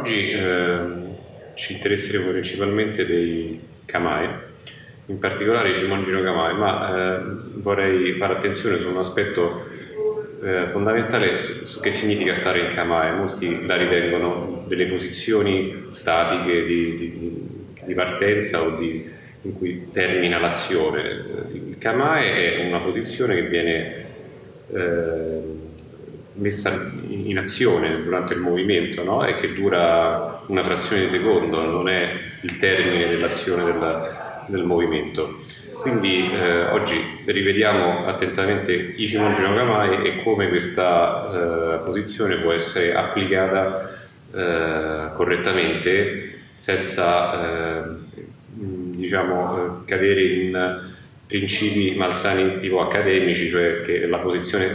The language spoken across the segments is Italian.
Oggi ci interesseremo principalmente dei Kamae, in particolare i Shimon-Jiro Kamae, ma vorrei fare attenzione su un aspetto fondamentale su che significa stare in Kamae. Molti la ritengono delle posizioni statiche di partenza o in cui termina l'azione. Il Kamae è una posizione che viene messa in azione durante il movimento, no? E che dura una frazione di secondo, non è il termine dell'azione del movimento. Quindi oggi rivediamo attentamente i Shimon-Jiro Kamae e come questa posizione può essere applicata correttamente senza diciamo cadere in principi malsani tipo accademici, cioè che la posizione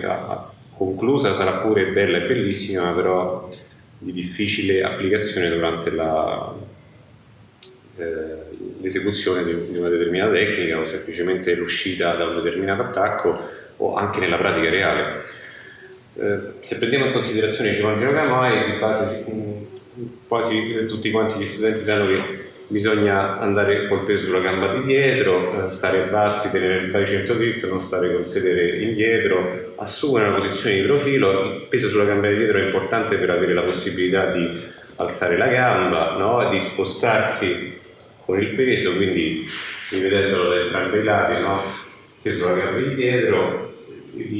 conclusa sarà pure bella e bellissima, ma però di difficile applicazione durante l'esecuzione di una determinata tecnica o semplicemente l'uscita da un determinato attacco o anche nella pratica reale. Se prendiamo in considerazione i Shimon-Jiro Kamae, di base quasi tutti quanti gli studenti sanno che bisogna andare col peso sulla gamba di dietro, stare bassi, tenere il baricentro dritto, non stare col sedere indietro, assumere una posizione di profilo. Il peso sulla gamba di dietro è importante per avere la possibilità di alzare la gamba, no? Di spostarsi con il peso, quindi rivedendolo da entrambi i lati, no? Peso sulla gamba di dietro, i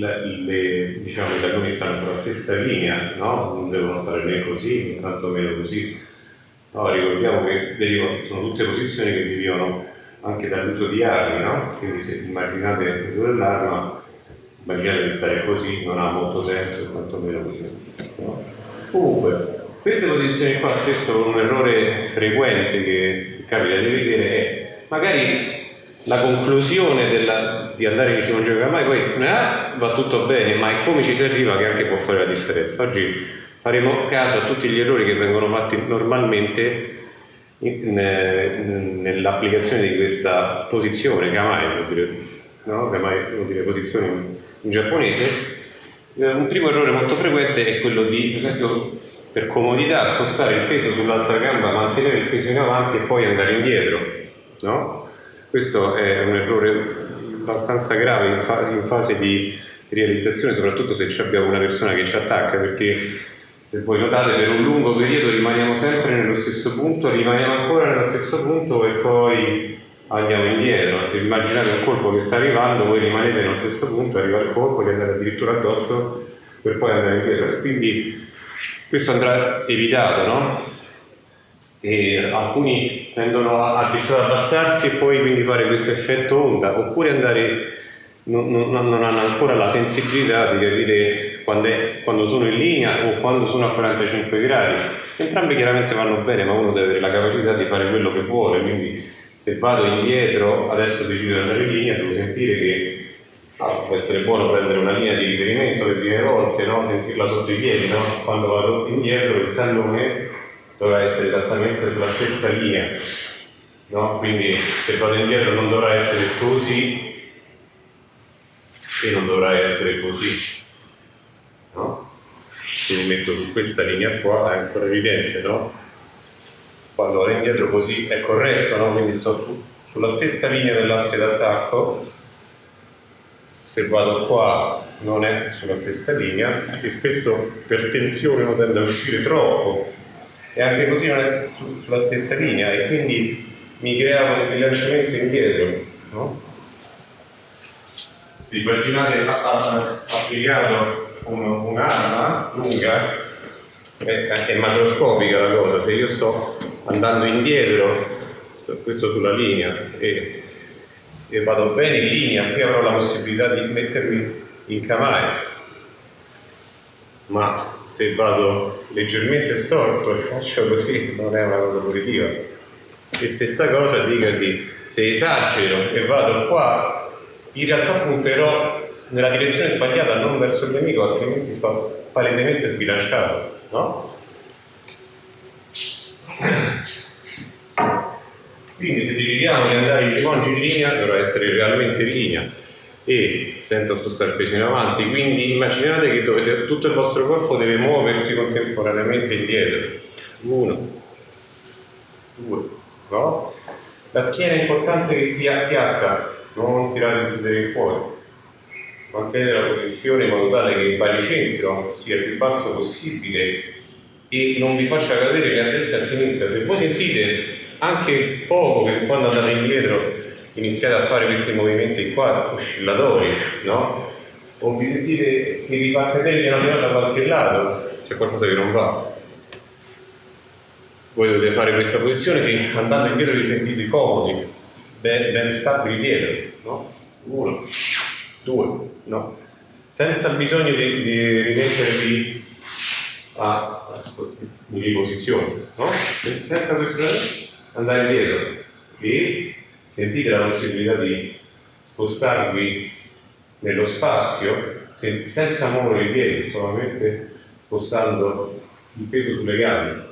talloni stanno sulla stessa linea, no? Non devono stare né così, né tantomeno così. No, ricordiamo che sono tutte posizioni che derivano anche dall'uso di armi, no? Quindi se immaginate l'uso dell'arma, immaginate di stare così, non ha molto senso, quantomeno così. No? Comunque, queste posizioni qua spesso un errore frequente che capita di vedere è magari la conclusione di andare in Shimon-Jiro Kamae, poi va tutto bene, ma è come ci si arriva che anche può fare la differenza. Oggi faremo caso a tutti gli errori che vengono fatti normalmente nell'applicazione di questa posizione, Kamae vuol dire, no? Kamae vuol dire posizione in giapponese. Un primo errore molto frequente è quello di, per esempio, per comodità, spostare il peso sull'altra gamba, mantenere il peso in avanti e poi andare indietro, no? Questo è un errore abbastanza grave in fase di realizzazione, soprattutto se abbiamo una persona che ci attacca, perché se voi notate per un lungo periodo rimaniamo sempre nello stesso punto, rimaniamo ancora nello stesso punto e poi andiamo indietro. Se immaginate un colpo che sta arrivando, voi rimanete nello stesso punto, arriva il colpo, gli andate addirittura addosso per poi andare indietro. Quindi questo andrà evitato, no? E alcuni tendono addirittura ad abbassarsi e poi quindi fare questo effetto onda, oppure andare non hanno ancora la sensibilità di capire quando sono in linea o quando sono a 45 gradi. Entrambi chiaramente vanno bene, ma uno deve avere la capacità di fare quello che vuole, quindi se vado indietro, adesso decido di andare in linea, devo sentire che può essere buono prendere una linea di riferimento le prime volte, no? Sentirla sotto i piedi, no? Quando vado indietro il tallone dovrà essere esattamente sulla stessa linea, no? Quindi se vado indietro non dovrà essere così e non dovrà essere così, no? Se mi metto su questa linea qua è ancora evidente, no? Quando vado indietro così è corretto, no? Quindi sto sulla stessa linea dell'asse d'attacco. Se vado qua non è sulla stessa linea e spesso per tensione uno tende a uscire troppo e anche così non è sulla stessa linea e quindi mi creavo un rilanciamento indietro, no? Se immaginate applicato un'arma lunga, è macroscopica la cosa. Se io sto andando indietro, questo sulla linea e vado bene in linea, qui avrò la possibilità di mettermi in Kamae, ma se vado leggermente storto e faccio così non è una cosa positiva. E stessa cosa dicasi, se esagero e vado qua, in realtà punterò nella direzione sbagliata, non verso il nemico, altrimenti sto palesemente sbilanciato, no? Quindi se decidiamo di andare in Shimon-Jiro in linea, dovrà essere realmente in linea e senza spostare il peso in avanti. Quindi immaginate che tutto il vostro corpo deve muoversi contemporaneamente indietro. 1, 2, no? La schiena è importante che sia piatta, non tirare il sedere fuori. Mantenere la posizione in modo tale che il baricentro sia il più basso possibile e non vi faccia cadere né a destra né a sinistra. Se voi sentite anche poco che quando andate indietro iniziate a fare questi movimenti qua oscillatori, no? O vi sentite che vi fa cadere piano piano da qualche lato, c'è qualcosa che non va. Voi dovete fare questa posizione che andando indietro vi sentite comodi, ben stabili dietro, no? 1, 2, no? Senza bisogno di rimettervi in riposizione, no? Senza questo andare indietro e sentite la possibilità di spostarvi nello spazio senza muovere i piedi, solamente spostando il peso sulle gambe.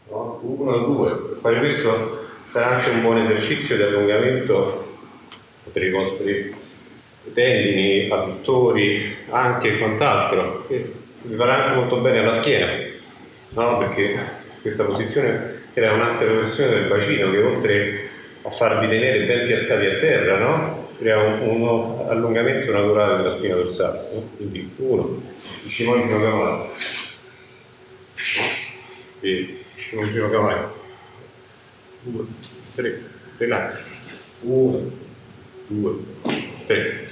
No? 1 o 2. Per fare questo sarà anche un buon esercizio di allungamento per i vostri tendini, adduttori, anche quant'altro, che vi farà anche molto bene alla schiena, no? Perché questa posizione crea un'altra rotazione del bacino che oltre a farvi tenere ben piazzati a terra, no? Crea un allungamento naturale della spina dorsale, no? Quindi 1, il cimolino cavallo, e il cimolino cavallo, 2, 3, relax, 1, 2, 3.